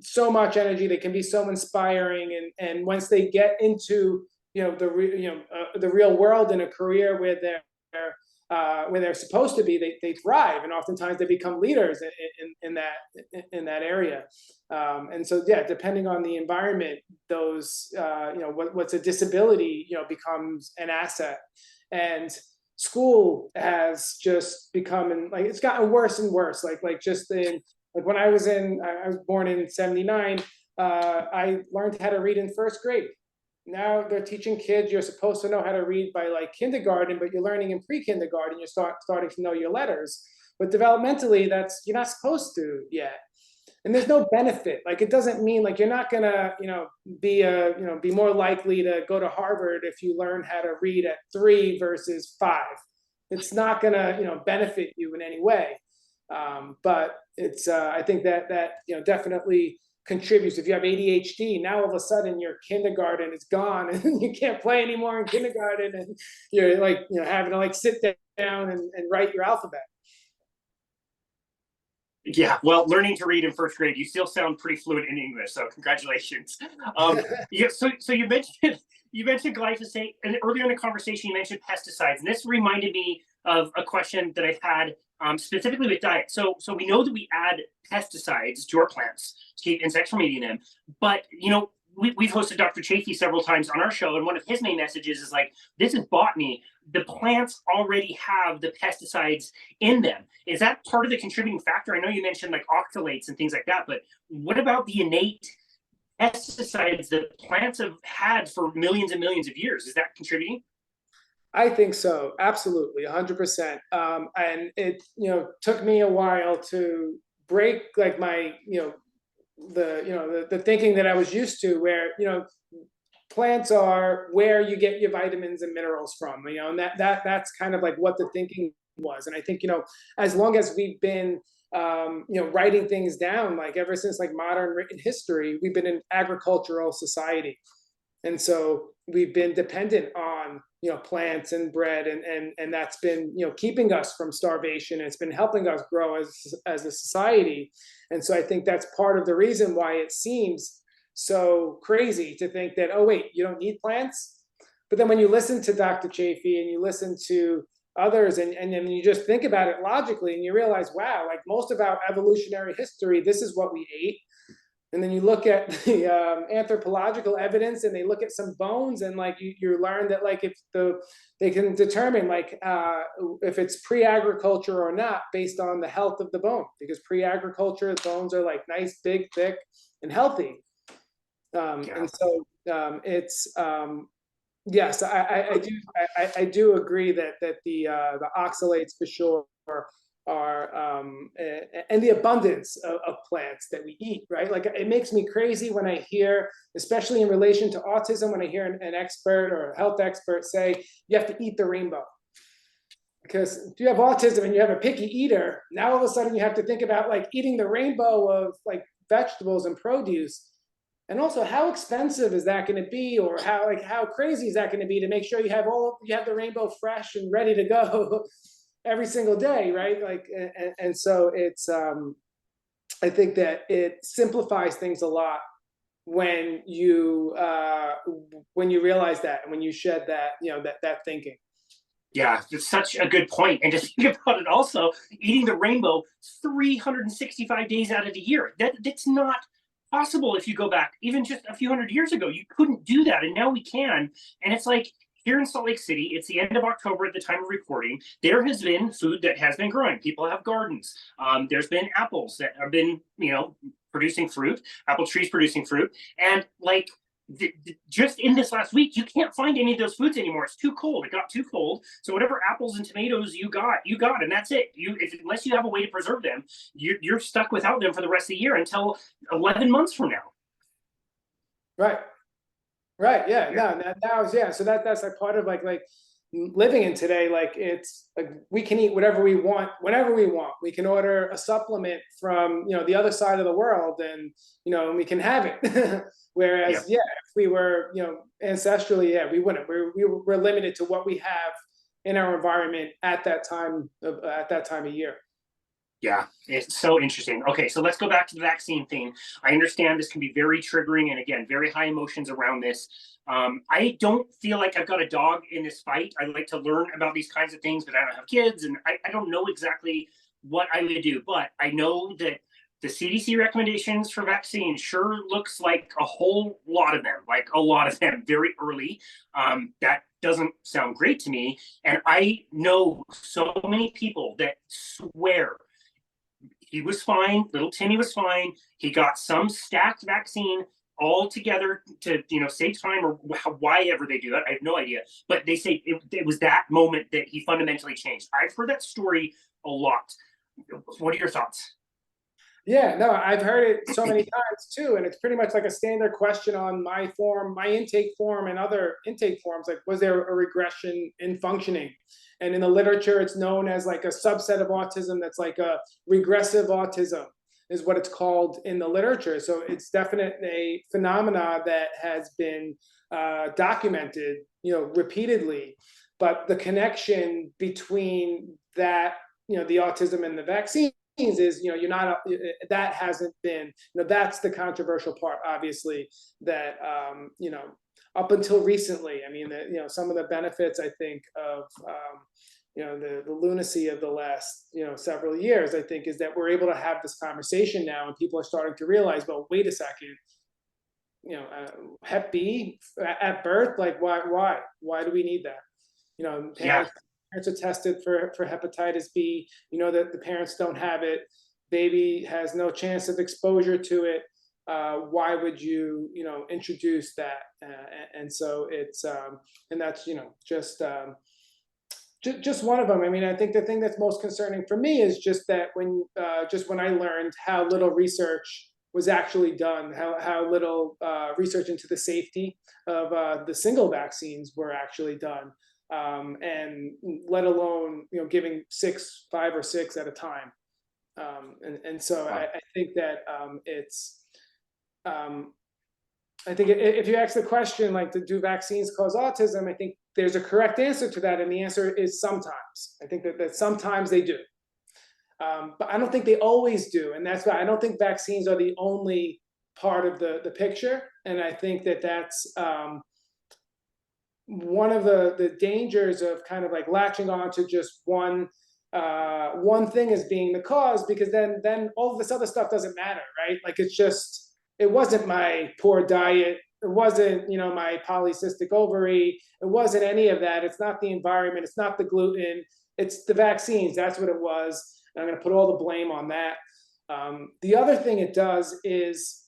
Speaker 2: so much energy. They can be so inspiring. And once they get into, the real world in a career where they're supposed to be, they thrive. And oftentimes they become leaders in that area. And so, yeah, depending on the environment, those, what's a disability, becomes an asset. And school has just become, it's gotten worse and worse. When I was born in '79, I learned how to read in first grade. Now they're teaching kids you're supposed to know how to read by kindergarten, but you're learning in pre-kindergarten. You're starting to know your letters, but developmentally, you're not supposed to yet. And there's no benefit. It doesn't mean you're not gonna, be more likely to go to Harvard if you learn how to read at 3 versus 5. It's not gonna, benefit you in any way. But it's, I think that definitely contributes. If you have ADHD, now all of a sudden your kindergarten is gone and you can't play anymore in kindergarten, and you're having to sit down and write your alphabet.
Speaker 1: Yeah, well, learning to read in first grade, you still sound pretty fluent in English, so congratulations. Yeah, so you mentioned glyphosate, and earlier in the conversation you mentioned pesticides, and this reminded me of a question that I've had specifically with diet. So we know that we add pesticides to our plants to keep insects from eating them, but we've hosted Dr. Chafee several times on our show, and one of his main messages is this is botany. The plants already have the pesticides in them. Is that part of the contributing factor? I know you mentioned oxalates and things like that, but what about the innate pesticides that plants have had for millions and millions of years? Is that contributing?
Speaker 2: I think so. Absolutely. 100%. And it, took me a while to break my, the thinking that I was used to, where, plants are where you get your vitamins and minerals from, and that's kind of what the thinking was. And I think, as long as we've been, writing things down, ever since modern written history, we've been an agricultural society. And so we've been dependent on, plants and bread, and that's been, keeping us from starvation. It's been helping us grow as a society. And so I think that's part of the reason why it seems so crazy to think that, oh wait, you don't need plants. But then when you listen to Dr. Chafee and you listen to others, and then you just think about it logically, and you realize, wow, like most of our evolutionary history, this is what we ate. And then you look at the anthropological evidence, and they look at some bones, and like you learn that like they can determine like if it's pre-agriculture or not based on the health of the bone, because pre-agriculture bones are like nice, big, thick, and healthy. And so it's yes, I do agree that the oxalates for sure are and the abundance of plants that we eat, right? Like it makes me crazy when I hear, especially in relation to autism, when I hear an expert or a health expert say you have to eat the rainbow. Because if you have autism and you have a picky eater, now all of a sudden you have to think about like eating the rainbow of like vegetables and produce. And also, how expensive is that going to be, or how crazy is that going to be to make sure you have the rainbow fresh and ready to go every single day, right? Like, and so it's I think that it simplifies things a lot when you realize that, and when you shed that that thinking.
Speaker 1: Yeah, it's such a good point. And just think about it also, eating the rainbow 365 days out of the year. That's not possible if you go back even just a few hundred years ago. You couldn't do that, and now we can. And it's like here in Salt Lake City, it's the end of October at the time of recording. There has been food that has been growing. People have gardens. There's been apples that have been, producing fruit, apple trees producing fruit. And like just in this last week, you can't find any of those foods anymore. It's too cold. It got too cold. So whatever apples and tomatoes you got, and that's it. Unless you have a way to preserve them, you're stuck without them for the rest of the year until 11 months from now.
Speaker 2: Right. Right. Yeah. No. That was So that's like part of like living in today. Like it's like we can eat whatever we want whenever we want. We can order a supplement from the other side of the world, and and we can have it. Whereas if we were ancestrally, we wouldn't. We're limited to what we have in our environment at that time of year.
Speaker 1: Yeah, it's so interesting. Okay, so let's go back to the vaccine thing. I understand this can be very triggering, and again, very high emotions around this. I don't feel like I've got a dog in this fight. I like to learn about these kinds of things, but I don't have kids, and I don't know exactly what I would do. But I know that the CDC recommendations for vaccines sure looks like a whole lot of them, very early. That doesn't sound great to me. And I know so many people that swear he was fine. Little Timmy was fine. He got some stacked vaccine all together to save time, or why ever they do that. I have no idea. But they say it was that moment that he fundamentally changed. I've heard that story a lot. What are your thoughts?
Speaker 2: Yeah, no, I've heard it so many times too, and it's pretty much like a standard question on my intake form, and other intake forms. Like, was there a regression in functioning? And in the literature, it's known as like a subset of autism that's like a regressive autism, is what it's called in the literature. So it's definitely a phenomena that has been documented, repeatedly. But the connection between that, the autism and the vaccine is you're not that hasn't been that's the controversial part, obviously, that up until recently. I mean, some of the benefits, I think, of the lunacy of the last several years, I think, is that we're able to have this conversation now, and people are starting to realize, well, wait a second, Hep B at birth, like why do we need that? Parents are tested for hepatitis B. That the parents don't have it. Baby has no chance of exposure to it. Why would you, introduce that? And so it's, and that's, just one of them. I mean, I think the thing that's most concerning for me is just that when I learned how little research was actually done, how little research into the safety of the single vaccines were actually done. And let alone giving 5 or 6 at a time, and so I think that it's I think if you ask the question, like, do vaccines cause autism, I think there's a correct answer to that, and the answer is sometimes. I think that sometimes they do, but I don't think they always do, and that's why I don't think vaccines are the only part of the picture. And I think that that's one of the dangers of kind of like latching on to just one thing as being the cause, because then all this other stuff doesn't matter, right? Like it wasn't my poor diet, it wasn't, my polycystic ovary, it wasn't any of that. It's not the environment, it's not the gluten, it's the vaccines. That's what it was. And I'm going to put all the blame on that. The other thing it does is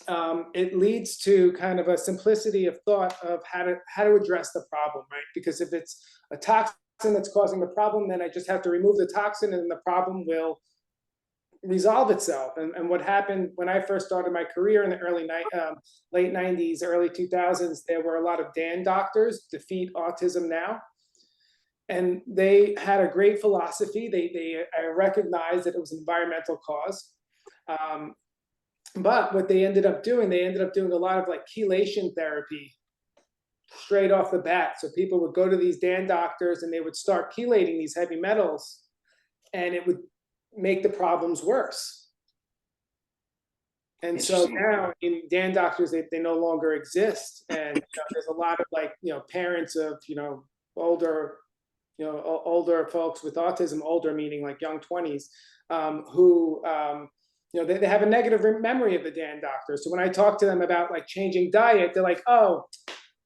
Speaker 2: it leads to kind of a simplicity of thought of how to address the problem, right? Because if it's a toxin that's causing the problem, then I just have to remove the toxin and the problem will resolve itself. And what happened when I first started my career in the late 90s, early 2000s, there were a lot of DAN doctors, Defeat Autism Now. And they had a great philosophy. They recognized that it was an environmental cause. But what they ended up doing a lot of like chelation therapy straight off the bat. So people would go to these DAN doctors and they would start chelating these heavy metals, and it would make the problems worse. And so now in DAN doctors, they no longer exist. And there's a lot of like, parents of, older folks with autism, older meaning like young 20s, who, they have a negative memory of the DAN doctor. So when I talk to them about like changing diet, they're like, oh,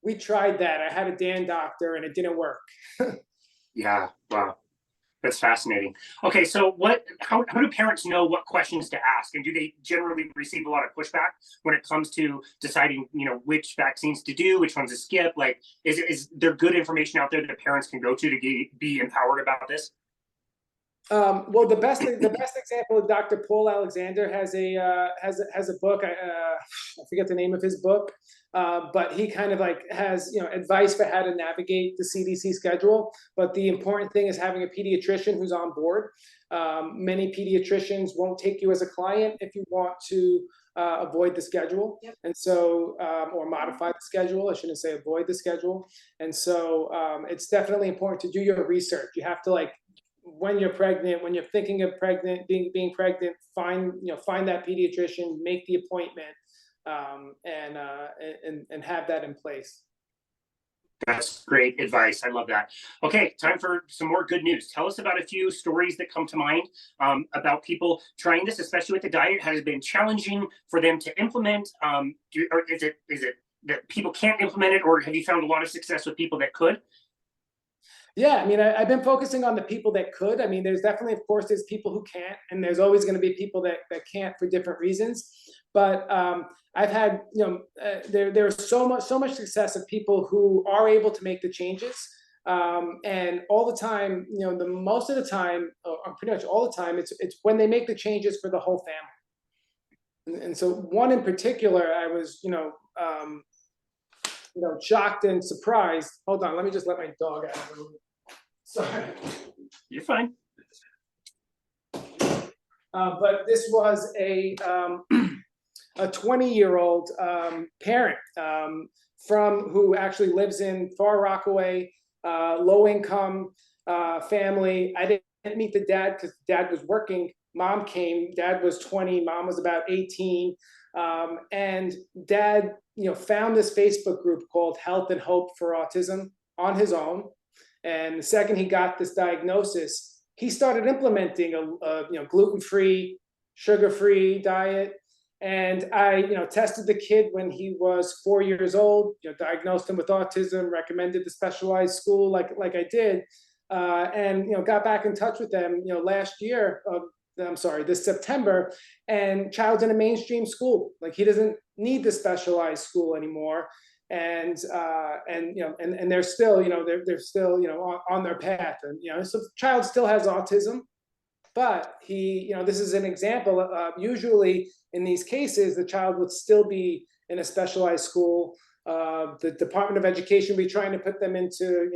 Speaker 2: we tried that. I had a DAN doctor and it didn't work.
Speaker 1: Yeah. Wow. That's fascinating. Okay. So how do parents know what questions to ask? And do they generally receive a lot of pushback when it comes to deciding, which vaccines to do, which ones to skip? Like, is there good information out there that parents can go to be empowered about this?
Speaker 2: Well, the best example of Dr. Paul Alexander has a book. I forget the name of his book, but he kind of like has advice for how to navigate the CDC schedule. But the important thing is having a pediatrician who's on board. Many pediatricians won't take you as a client if you want to avoid the schedule. Yep. And so, or modify the schedule. I shouldn't say avoid the schedule. And so, it's definitely important to do your research. You have to when you're pregnant, when you're thinking of being pregnant, find that pediatrician, make the appointment, and have that in place.
Speaker 1: That's great advice. I love that. Okay, time for some more good news. Tell us about a few stories that come to mind about people trying this, especially with the diet. Has it been challenging for them to implement? Or is it that people can't implement it, or have you found a lot of success with people that could?
Speaker 2: Yeah, I mean, I've been focusing on the people that could. I mean, there's definitely, of course, there's people who can't, and there's always going to be people that can't for different reasons. But I've had, there's so much success of people who are able to make the changes, and all the time, most of the time, or pretty much all the time, it's when they make the changes for the whole family. And so one in particular, I was, shocked and surprised. Hold on, let me just let my dog out of the room. Sorry.
Speaker 1: You're fine.
Speaker 2: But this was a 20-year-old parent who actually lives in Far Rockaway, low income family. I didn't meet the dad because dad was working. Mom came. Dad was 20. Mom was about 18. And dad, found this Facebook group called Health and Hope for Autism on his own. And the second he got this diagnosis, he started implementing a gluten-free, sugar-free diet. And I, tested the kid when he was 4 years old, diagnosed him with autism, recommended the specialized school like I did, and got back in touch with them, this September, and child's in a mainstream school. Like, he doesn't need the specialized school anymore. And they're still, they're still, on their path. And, so the child still has autism, but he, this is an example. Usually in these cases, the child would still be in a specialized school. The Department of Education would be trying to put them into,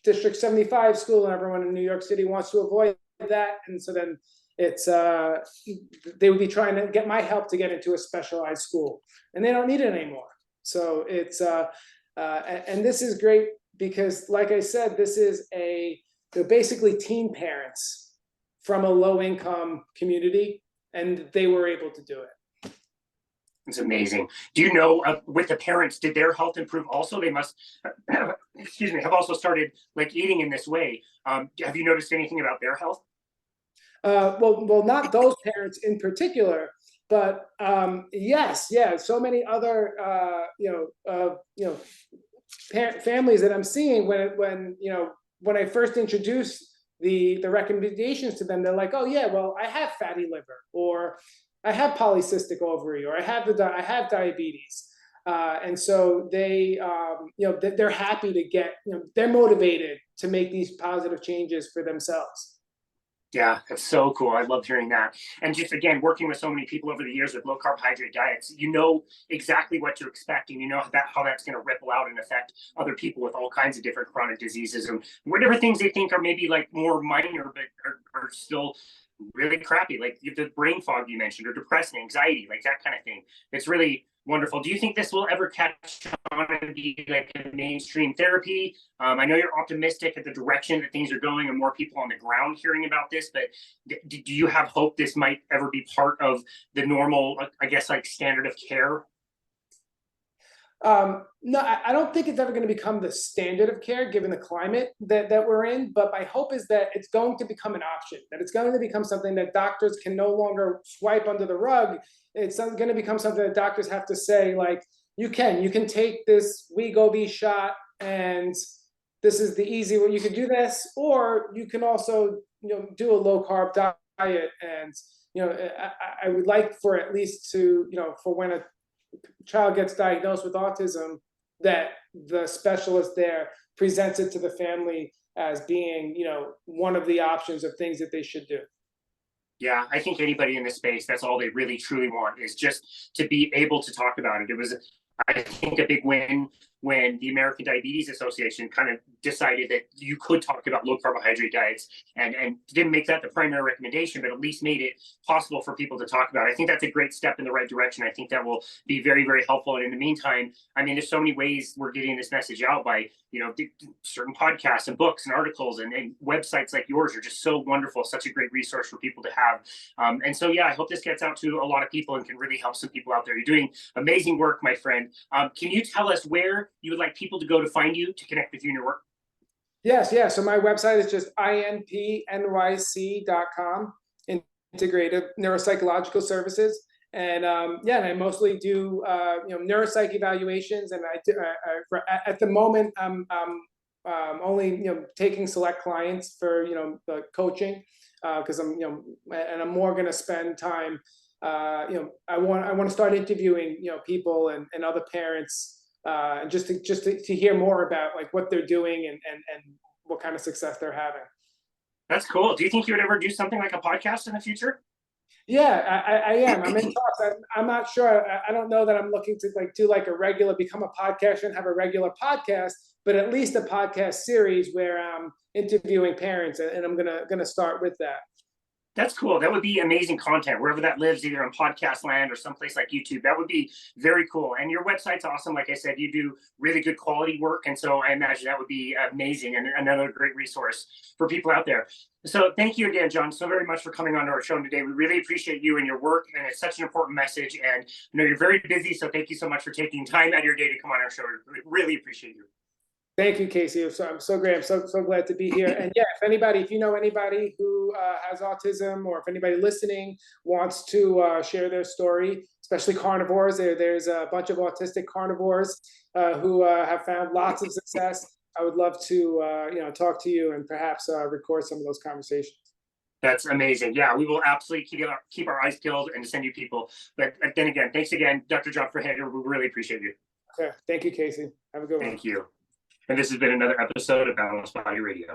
Speaker 2: District 75 school, and everyone in New York City wants to avoid that. And so then it's, they would be trying to get my help to get into a specialized school, and they don't need it anymore. So it's, and this is great because, like I said, they're basically teen parents from a low income community, and they were able to do it.
Speaker 1: It's amazing. Do you know with the parents, did their health improve also? They must, excuse me, have also started like eating in this way. Have you noticed anything about their health?
Speaker 2: Well, not those parents in particular, but yes, yeah, so many other families that I'm seeing when I first introduce the recommendations to them, they're like, oh yeah, well, I have fatty liver, or I have polycystic ovary, or I have diabetes. And so they're happy to get, they're motivated to make these positive changes for themselves.
Speaker 1: Yeah, that's so cool. I love hearing that. And just again, working with so many people over the years with low carbohydrate diets, you know exactly what to expect, and you know how that's going to ripple out and affect other people with all kinds of different chronic diseases and whatever things they think are maybe like more minor, but are still really crappy, like the brain fog you mentioned, or depression, anxiety, like that kind of thing. It's really wonderful. Do you think this will ever catch on and be like a mainstream therapy? I know you're optimistic at the direction that things are going and more people on the ground hearing about this, but do you have hope this might ever be part of the normal, I guess, like standard of care?
Speaker 2: No, I don't think it's ever going to become the standard of care given the climate that we're in. But my hope is that it's going to become an option, that it's going to become something that doctors can no longer swipe under the rug. It's going to become something that doctors have to say, like, you can take this Wegovy shot, and this is the easy way. You can do this, or you can also, do a low carb diet. And, I would like for at least to, for when a child gets diagnosed with autism, that the specialist there presents it to the family as being, one of the options of things that they should do.
Speaker 1: Yeah, I think anybody in this space, that's all they really truly want, is just to be able to talk about it. It was, I think, a big win when the American Diabetes Association kind of decided that you could talk about low carbohydrate diets, and didn't make that the primary recommendation, but at least made it possible for people to talk about it. I think that's a great step in the right direction. I think that will be very, very helpful. And in the meantime, I mean, there's so many ways we're getting this message out by, certain podcasts and books and articles, and websites like yours are just so wonderful, such a great resource for people to have. And so, yeah, I hope this gets out to a lot of people and can really help some people out there. You're doing amazing work, my friend. Can you tell us where you would like people to go to find you, to connect with you in your work?
Speaker 2: Yes, yeah. So my website is just inpnyc.com, integrative neuropsychological services. And and I mostly do neuropsych evaluations, and at the moment I'm only taking select clients for coaching, because I'm and I'm more going to spend time I want to start interviewing people and other parents, and just to hear more about like what they're doing and what kind of success they're having.
Speaker 1: That's cool. Do you think you would ever do something like a podcast in the future?
Speaker 2: Yeah, I am. I'm in talks. I'm not sure. I don't know that I'm looking to become a podcaster and have a regular podcast, but at least a podcast series where I'm interviewing parents, and I'm gonna start with that.
Speaker 1: That's cool. That would be amazing content wherever that lives, either on podcast land or someplace like YouTube. That would be very cool. And your website's awesome. Like I said, you do really good quality work. And so I imagine that would be amazing and another great resource for people out there. So thank you again, John, so very much for coming on to our show today. We really appreciate you and your work, and it's such an important message. And I know you're very busy, so thank you so much for taking time out of your day to come on our show. We really appreciate you.
Speaker 2: Thank you, Casey. I'm so great. I'm so glad to be here. And yeah, if you know anybody who has autism, or if anybody listening wants to share their story, especially carnivores, there's a bunch of autistic carnivores who have found lots of success. I would love to talk to you and perhaps record some of those conversations.
Speaker 1: That's amazing. Yeah, we will absolutely keep our eyes peeled and send you people. But then again, thanks again, Dr. John Ferrera. We really appreciate you.
Speaker 2: Okay. Thank you, Casey. Have a good one.
Speaker 1: Thank you. And this has been another episode of Boundless Body Radio.